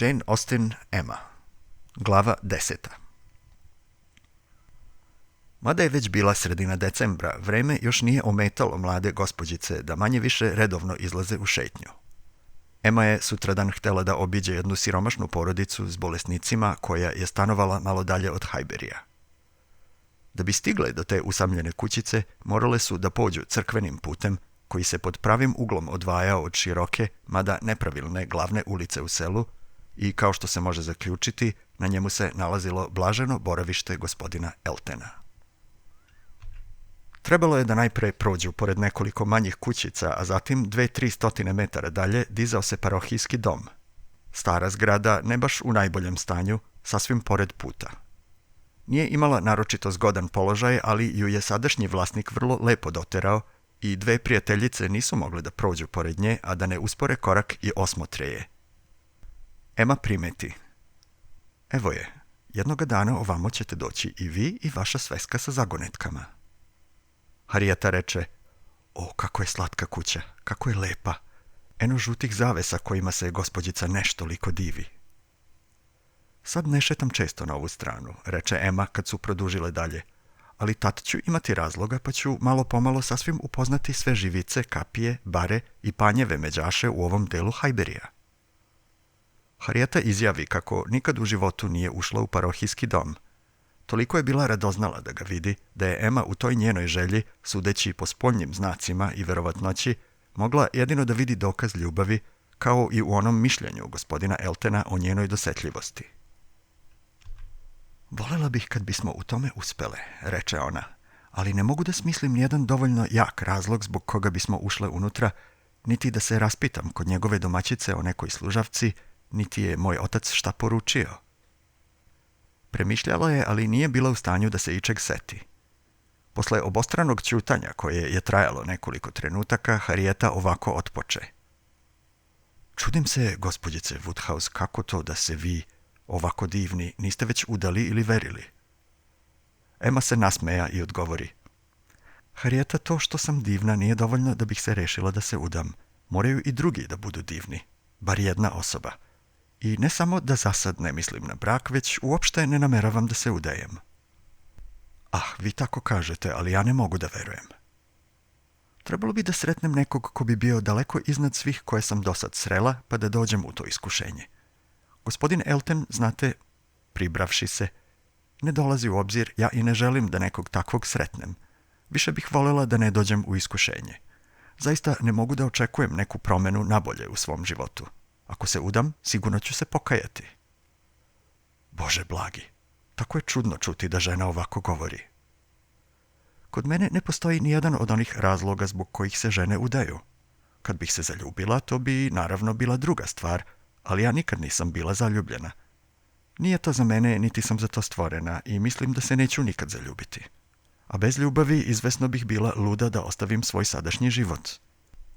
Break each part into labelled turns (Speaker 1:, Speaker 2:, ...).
Speaker 1: Jane Austen, Emma. Glava 10. Mada je već bila sredina decembra, vreme još nije ometalo mlade gospođice da manje više redovno izlaze u šetnju. Emma je sutradan htjela da obiđe jednu siromašnu porodicu s bolesnicima koja je stanovala malo dalje od Highburyja. Da bi stigle do te usamljene kućice, morale su da pođu crkvenim putem koji se pod pravim uglom odvajao od široke, mada nepravilne glavne ulice u selu i, kao što se može zaključiti, na njemu se nalazilo blaženo boravište gospodina Eltena. Trebalo je da najpre prođu pored nekoliko manjih kućica, a zatim 200-300 metara dalje dizao se parohijski dom. Stara zgrada, ne baš u najboljem stanju, sasvim pored puta. Nije imala naročito zgodan položaj, ali ju je sadašnji vlasnik vrlo lepo doterao i dve prijateljice nisu mogle da prođu pored nje, a da ne uspore korak i osmotre je. Emma primeti. Evo je, jednoga dana ovamo ćete doći i vi i vaša sveska sa zagonetkama. Harrieta reče, o, kako je slatka kuća, kako je lepa, eno žutih zavesa kojima se gospođica nešto liko divi. Sad ne šetam često na ovu stranu, reče Emma kad su produžile dalje, ali tad ću imati razloga pa ću malo pomalo sasvim upoznati sve živice, kapije, bare i panjeve međaše u ovom delu Highburyja. Harrieta izjavi kako nikad u životu nije ušla u parohijski dom. Toliko je bila radoznala da ga vidi, da je Emma u toj njenoj želji, sudeći po spoljnim znacima i verovatnoći, mogla jedino da vidi dokaz ljubavi, kao i u onom mišljenju gospodina Eltena o njenoj dosetljivosti. Volela bih kad bismo u tome uspele, reče ona, ali ne mogu da smislim nijedan dovoljno jak razlog zbog koga bismo ušle unutra, niti da se raspitam kod njegove domaćice o nekoj služavci, niti je moj otac šta poručio. Premišljala je, ali nije bila u stanju da se ičeg seti. Posle obostranog ćutanja, koje je trajalo nekoliko trenutaka, Harrieta ovako otpoče. Čudim se, gospođice Woodhouse, kako to da se vi, ovako divni, niste već udali ili verili? Emma se nasmeja i odgovori. Harrieta, to što sam divna nije dovoljno da bih se rešila da se udam. Moraju i drugi da budu divni, bar jedna osoba. I ne samo da za sad ne mislim na brak, već uopšte ne nameravam da se udajem. Ah, vi tako kažete, ali ja ne mogu da verujem. Trebalo bi da sretnem nekog ko bi bio daleko iznad svih koje sam dosad srela, pa da dođem u to iskušenje. Gospodin Elton, znate, pribravši se, ne dolazi u obzir, ja i ne želim da nekog takvog sretnem. Više bih voljela da ne dođem u iskušenje. Zaista ne mogu da očekujem neku promenu nabolje u svom životu. Ako se udam, sigurno ću se pokajati. Bože blagi, tako je čudno čuti da žena ovako govori. Kod mene ne postoji nijedan od onih razloga zbog kojih se žene udaju. Kad bih se zaljubila, to bi naravno bila druga stvar, ali ja nikad nisam bila zaljubljena. Nije to za mene, niti sam za to stvorena i mislim da se neću nikad zaljubiti. A bez ljubavi izvesno bih bila luda da ostavim svoj sadašnji život.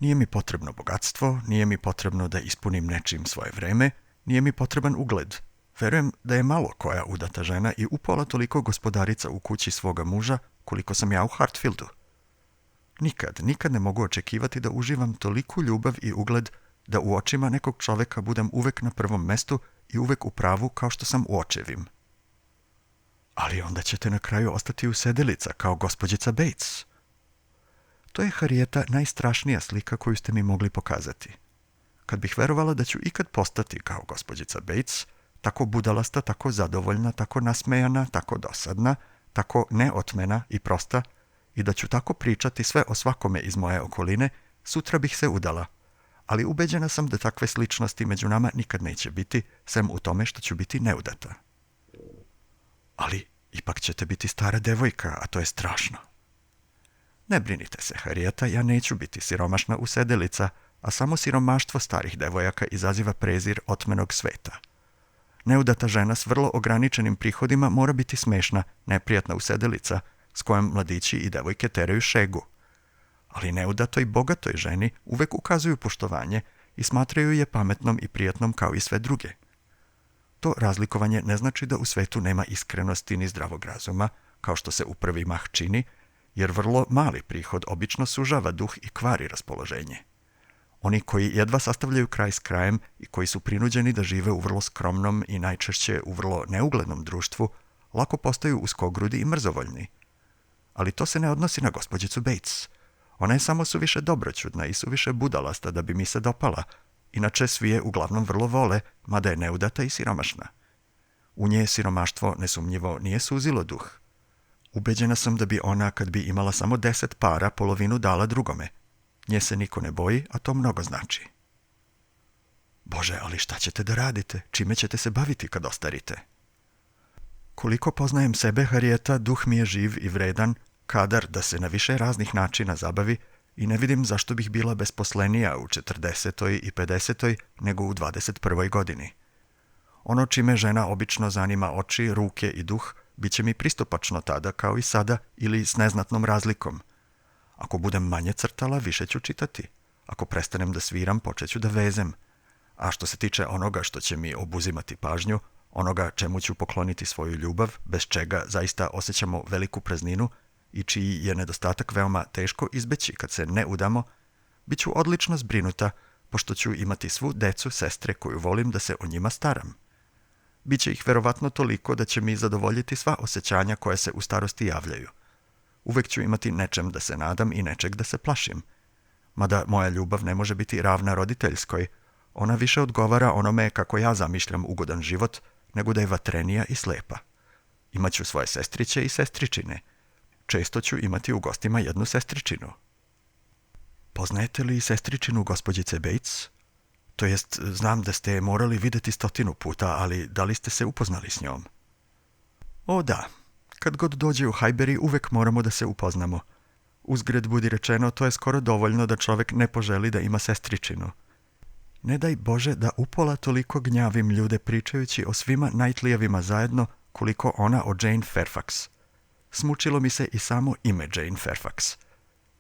Speaker 1: Nije mi potrebno bogatstvo, nije mi potrebno da ispunim nečim svoje vreme, nije mi potreban ugled. Verujem da je malo koja udata žena i upola toliko gospodarica u kući svoga muža koliko sam ja u Hartfieldu. Nikad ne mogu očekivati da uživam toliku ljubav i ugled da u očima nekog čoveka budem uvek na prvom mestu i uvek u pravu kao što sam u očevim. Ali onda ćete na kraju ostati usedelica kao gospođica Bates. To je, Harrieta, najstrašnija slika koju ste mi mogli pokazati. Kad bih verovala da ću ikad postati kao gospođica Bates, tako budalasta, tako zadovoljna, tako nasmejana, tako dosadna, tako neotmena i prosta, i da ću tako pričati sve o svakome iz moje okoline, sutra bih se udala. Ali ubeđena sam da takve sličnosti među nama nikad neće biti, sem u tome što ću biti neudata. Ali ipak ćete biti stara devojka, a to je strašno. Ne brinite se, Harrieta, ja neću biti siromašna usedelica, a samo siromaštvo starih devojaka izaziva prezir otmenog sveta. Neudata žena s vrlo ograničenim prihodima mora biti smešna, neprijatna usedelica, s kojom mladići i devojke teraju šegu. Ali neudatoj bogatoj ženi uvek ukazuju poštovanje i smatraju je pametnom i prijatnom kao i sve druge. To razlikovanje ne znači da u svetu nema iskrenosti ni zdravog razuma, kao što se u prvi mah čini, jer vrlo mali prihod obično sužava duh i kvari raspoloženje. Oni koji jedva sastavljaju kraj s krajem i koji su prinuđeni da žive u vrlo skromnom i najčešće u vrlo neuglednom društvu, lako postaju uskogrudi i mrzovoljni. Ali to se ne odnosi na gospođicu Bates. Ona je samo suviše dobroćudna i suviše budalasta da bi mi se dopala. Inače, svi je uglavnom vrlo vole, mada je neudata i siromašna. U nje siromaštvo nesumnjivo nije suzilo duh. Ubeđena sam da bi ona, kad bi imala samo 10 para, polovinu dala drugome. Nje se niko ne boji, a to mnogo znači. Bože, ali šta ćete da radite? Čime ćete se baviti kad ostarite? Koliko poznajem sebe, Harrieta, duh mi je živ i vredan, kadar da se na više raznih načina zabavi i ne vidim zašto bih bila besposlenija u 40. i 50. nego u 21. godini. Ono čime žena obično zanima oči, ruke i duh, bit će mi pristupačno tada kao i sada ili s neznatnom razlikom. Ako budem manje crtala, više ću čitati. Ako prestanem da sviram, počeću da vezem. A što se tiče onoga što će mi obuzimati pažnju, onoga čemu ću pokloniti svoju ljubav, bez čega zaista osjećamo veliku prazninu i čiji je nedostatak veoma teško izbeći kad se ne udamo, bit ću odlično zbrinuta, pošto ću imati svu decu, sestre koju volim da se o njima staram. Biće ih verovatno toliko da će mi zadovoljiti sva osjećanja koja se u starosti javljaju. Uvek ću imati nečem da se nadam i nečeg da se plašim. Mada moja ljubav ne može biti ravna roditeljskoj, ona više odgovara onome kako ja zamišljam ugodan život, nego da je vatrenija i slepa. Imaću svoje sestriće i sestričine. Često ću imati u gostima jednu sestričinu. Poznajete li sestričinu gospođice Bates? To jest, znam da ste je morali vidjeti 100 puta, ali da li ste se upoznali s njom? O da, kad god dođe u Highbury uvek moramo da se upoznamo. Uzgred budi rečeno, to je skoro dovoljno da čovek ne poželi da ima sestričinu. Ne daj Bože da upola toliko gnjavim ljude pričajući o svima najtlijevima zajedno koliko ona o Jane Fairfax. Smučilo mi se i samo ime Jane Fairfax.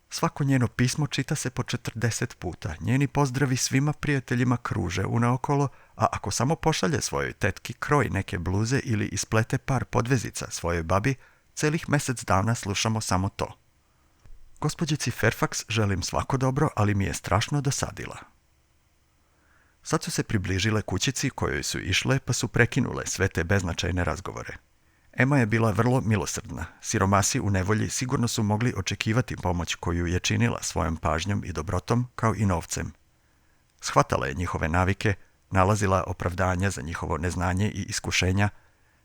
Speaker 1: Svako njeno pismo čita se po 40 puta, njeni pozdravi svima prijateljima kruže unaokolo, a ako samo pošalje svojoj tetki kroj neke bluze ili isplete par podvezica svojoj babi, celih mesec dana slušamo samo to. Gospođici Fairfax želim svako dobro, ali mi je strašno dosadila. Sad su se približile kućici kojoj su išle, pa su prekinule sve te beznačajne razgovore. Emma je bila vrlo milosrdna. Siromasi u nevolji sigurno su mogli očekivati pomoć koju je činila svojom pažnjom i dobrotom, kao i novcem. Shvatala je njihove navike, nalazila opravdanja za njihovo neznanje i iskušenja,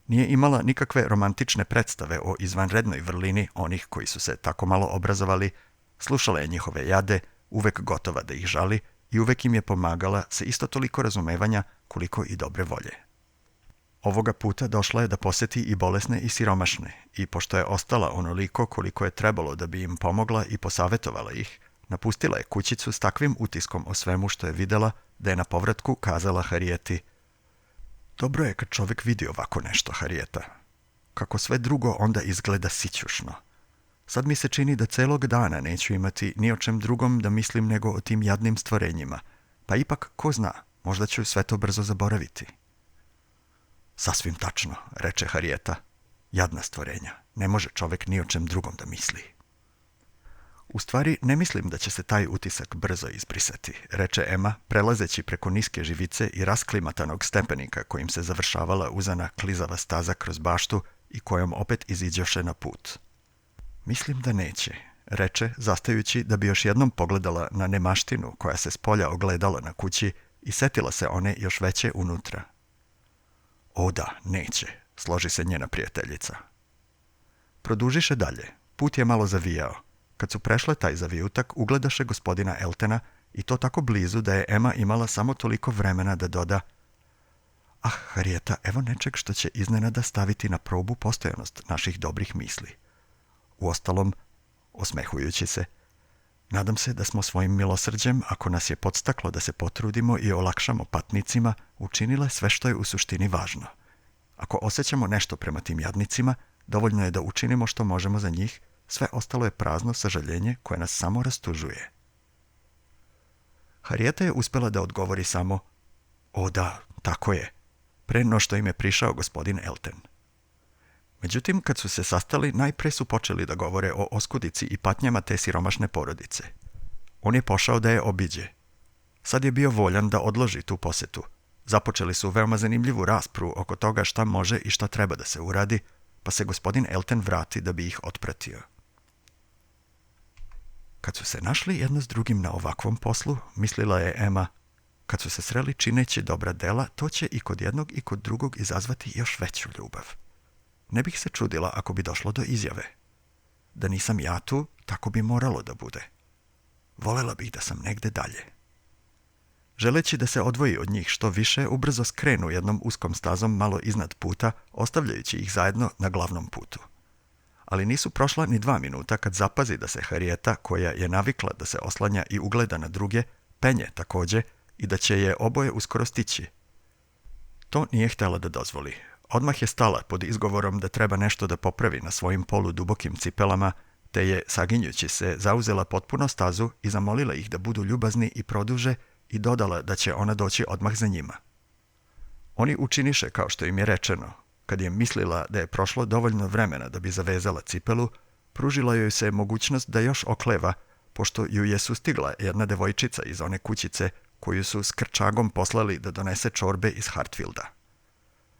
Speaker 1: nije imala nikakve romantične predstave o izvanrednoj vrlini onih koji su se tako malo obrazovali, slušala je njihove jade, uvek gotova da ih žali i uvek im je pomagala sa isto toliko razumevanja koliko i dobre volje. Ovoga puta došla je da poseti i bolesne i siromašne i pošto je ostala onoliko koliko je trebalo da bi im pomogla i posavetovala ih, napustila je kućicu s takvim utiskom o svemu što je videla da je na povratku kazala Harrieti: Dobro je kad čovjek vidi ovako nešto, Harrieta. Kako sve drugo onda izgleda sićušno. Sad mi se čini da celog dana neću imati ni o čem drugom da mislim nego o tim jadnim stvorenjima, pa ipak, ko zna, možda ću sve to brzo zaboraviti. Sasvim tačno, reče Harrieta. Jadna stvorenja. Ne može čovjek ni o čem drugom da misli. U stvari, ne mislim da će se taj utisak brzo izbrisati, reče Emma, prelazeći preko niske živice i rasklimatanog stepenika kojim se završavala uzana klizava staza kroz baštu i kojom opet iziđoše na put. Mislim da neće, reče, zastajući da bi još jednom pogledala na nemaštinu koja se s polja ogledala na kući i setila se one još veće unutra. O da, neće, složi se njena prijateljica. Produžiše dalje. Put je malo zavijao. Kad su prešle taj zavijutak, ugledaše gospodina Eltona i to tako blizu da je Emma imala samo toliko vremena da doda: Ah, Harrieta, evo nečeg što će iznenada staviti na probu postojanost naših dobrih misli. Uostalom, osmehujući se, nadam se da smo svojim milosrđem, ako nas je podstaklo da se potrudimo i olakšamo patnicima, učinile sve što je u suštini važno. Ako osjećamo nešto prema tim jadnicima, dovoljno je da učinimo što možemo za njih, sve ostalo je prazno sažaljenje koje nas samo rastužuje. Harrieta je uspjela da odgovori samo: O da, tako je, pre no što im je prišao gospodin Elton. Međutim, kad su se sastali, najpre su počeli da govore o oskudici i patnjama te siromašne porodice. On je pošao da je obiđe. Sad je bio voljan da odloži tu posjetu. Započeli su veoma zanimljivu raspravu oko toga šta može i šta treba da se uradi, pa se gospodin Elton vrati da bi ih otpratio. Kad su se našli jedno s drugim na ovakvom poslu, mislila je Emma, kad su se sreli čineći dobra dela, to će i kod jednog i kod drugog izazvati još veću ljubav. Ne bih se čudila ako bi došlo do izjave. Da nisam ja tu, tako bi moralo da bude. Volela bih da sam negde dalje. Želeći da se odvoji od njih što više, ubrzo skrenu jednom uskom stazom malo iznad puta, ostavljajući ih zajedno na glavnom putu. Ali nisu prošla ni 2 minuta kad zapazi da se Harrieta, koja je navikla da se oslanja i ugleda na druge, penje također i da će je oboje uskoro stići. To nije htjela da dozvoli. Odmah je stala pod izgovorom da treba nešto da popravi na svojim poludubokim cipelama, te je, saginjući se, zauzela potpuno stazu i zamolila ih da budu ljubazni i produže i dodala da će ona doći odmah za njima. Oni učiniše kao što im je rečeno. Kad je mislila da je prošlo dovoljno vremena da bi zavezala cipelu, pružila joj se mogućnost da još okleva, pošto ju je sustigla jedna devojčica iz one kućice koju su s krčagom poslali da donese čorbe iz Hartfielda.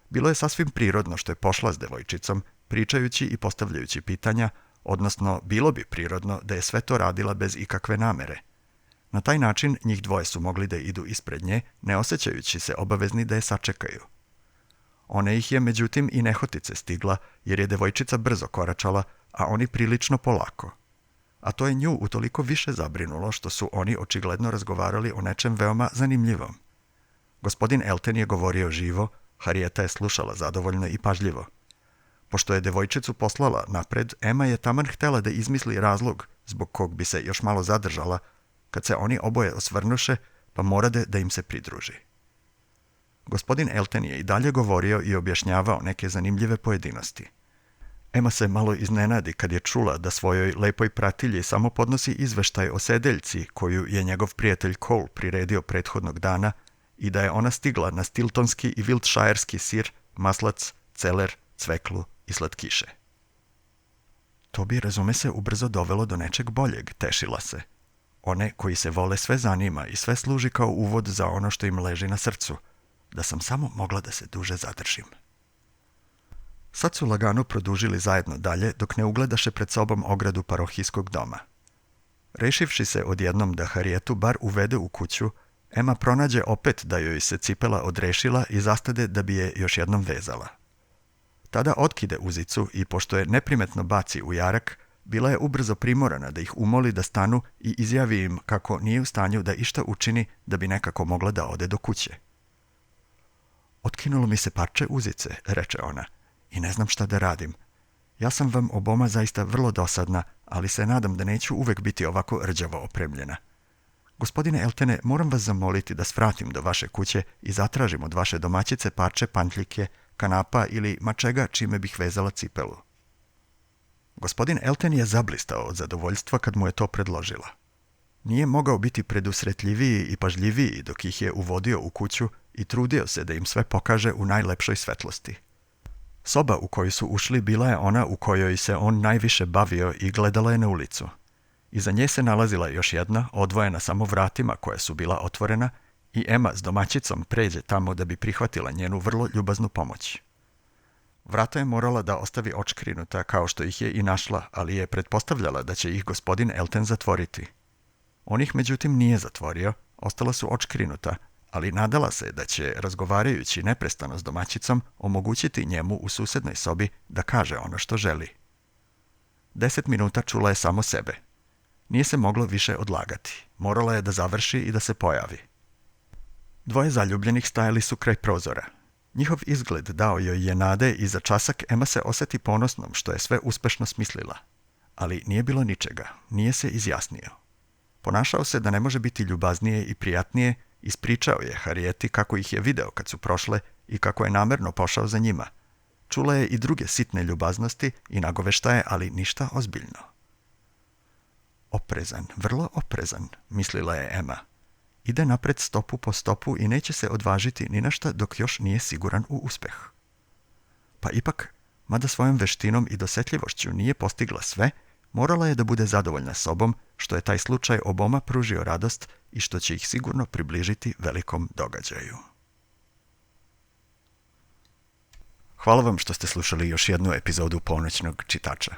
Speaker 1: Bilo je sasvim prirodno što je pošla s devojčicom, pričajući i postavljajući pitanja, odnosno bilo bi prirodno da je sve to radila bez ikakve namere. Na taj način njih dvoje su mogli da idu ispred nje, ne osjećajući se obavezni da je sačekaju. Ona ih je međutim i nehotice stigla, jer je devojčica brzo koračala, a oni prilično polako. A to je nju utoliko više zabrinulo što su oni očigledno razgovarali o nečem veoma zanimljivom. Gospodin Elton je govorio živo, Harrieta je slušala zadovoljno i pažljivo. Pošto je devojčicu poslala napred, Emma je taman htjela da izmisli razlog zbog kog bi se još malo zadržala, kad se oni oboje osvrnuše, pa morade da im se pridruži. Gospodin Elton je i dalje govorio i objašnjavao neke zanimljive pojedinosti. Emma se malo iznenadi kad je čula da svojoj lepoj pratilji samo podnosi izveštaj o sedeljci koju je njegov prijatelj Cole priredio prethodnog dana i da je ona stigla na stiltonski i wiltshirski sir, maslac, celer, cveklu i slatkiše. To bi, razume se, ubrzo dovelo do nečeg boljeg, tešila se. One koji se vole sve zanima i sve služi kao uvod za ono što im leži na srcu, da sam samo mogla da se duže zadržim. Sad su lagano produžili zajedno dalje, dok ne ugledaše pred sobom ogradu parohijskog doma. Rešivši se odjednom da Harrietu bar uvede u kuću, Emma pronađe opet da joj se cipela odrešila i zastade da bi je još jednom vezala. Tada otkide uzicu i, pošto je neprimetno baci u jarak, bila je ubrzo primorana da ih umoli da stanu i izjavi im kako nije u stanju da išta učini da bi nekako mogla da ode do kuće. Otkinulo mi se parče uzice, reče ona, i ne znam šta da radim. Ja sam vam oboma zaista vrlo dosadna, ali se nadam da neću uvek biti ovako rđavo opremljena. Gospodine Eltene, moram vas zamoliti da svratim do vaše kuće i zatražim od vaše domaćice parče pantljike, kanapa ili ma čega čime bih vezala cipelu. Gospodin Elton je zablistao od zadovoljstva kad mu je to predložila. Nije mogao biti predusretljiviji i pažljiviji dok ih je uvodio u kuću i trudio se da im sve pokaže u najlepšoj svetlosti. Soba u koju su ušli bila je ona u kojoj se on najviše bavio i gledala je na ulicu. Iza nje se nalazila još jedna, odvojena samo vratima koja su bila otvorena, i Emma s domaćicom pređe tamo da bi prihvatila njenu vrlo ljubaznu pomoć. Vrata je morala da ostavi očkrinuta kao što ih je i našla, ali je pretpostavljala da će ih gospodin Elton zatvoriti. On ih međutim nije zatvorio, ostala su očkrinuta, ali nadala se da će, razgovarajući neprestano s domaćicom, omogućiti njemu u susednoj sobi da kaže ono što želi. 10 minuta čula je samo sebe. Nije se moglo više odlagati. Morala je da završi i da se pojavi. Dvoje zaljubljenih stajali su kraj prozora. Njihov izgled dao joj je nade i za časak Emma se osjeti ponosnom što je sve uspešno smislila. Ali nije bilo ničega, nije se izjasnio. Ponašao se da ne može biti ljubaznije i prijatnije, ispričao je Harrieti kako ih je video kad su prošle i kako je namerno pošao za njima. Čula je i druge sitne ljubaznosti i nagoveštaje, ali ništa ozbiljno. Oprezan, vrlo oprezan, mislila je Emma. Ide napred stopu po stopu i neće se odvažiti ni na šta dok još nije siguran u uspeh. Pa ipak, mada svojom veštinom i dosetljivošću nije postigla sve, Morala je da bude zadovoljna sobom što je taj slučaj oboma pružio radost i što će ih sigurno približiti velikom događaju. Hvala vam što ste slušali još jednu epizodu Ponoćnog čitača.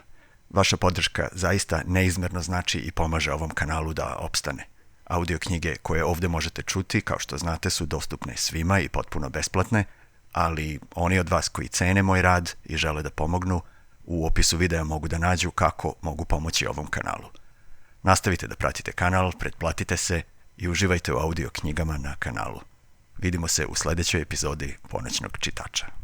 Speaker 1: Vaša podrška zaista neizmerno znači i pomaže ovom kanalu da opstane. Audio knjige koje ovdje možete čuti, kao što znate, su dostupne svima i potpuno besplatne, ali oni od vas koji cene moj rad i žele da pomognu, u opisu videa mogu da nađu kako mogu pomoći ovom kanalu. Nastavite da pratite kanal, pretplatite se i uživajte u audio knjigama na kanalu. Vidimo se u sljedećoj epizodi Ponoćnog čitača.